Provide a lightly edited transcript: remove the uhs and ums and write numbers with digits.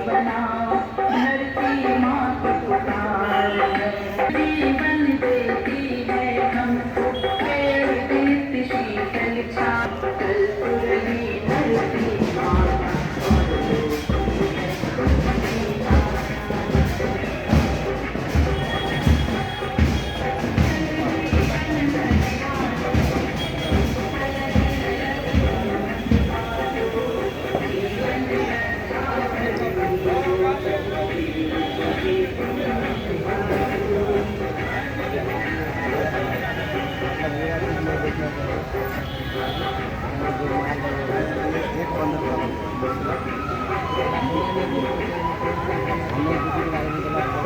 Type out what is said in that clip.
बनाओ, धरती माँ को पुकारो। जीवन देती है हमको पेड़ देती शीतल छाँव, कल्पवृक्षी धरती माँ और होती है उसकी हम लोग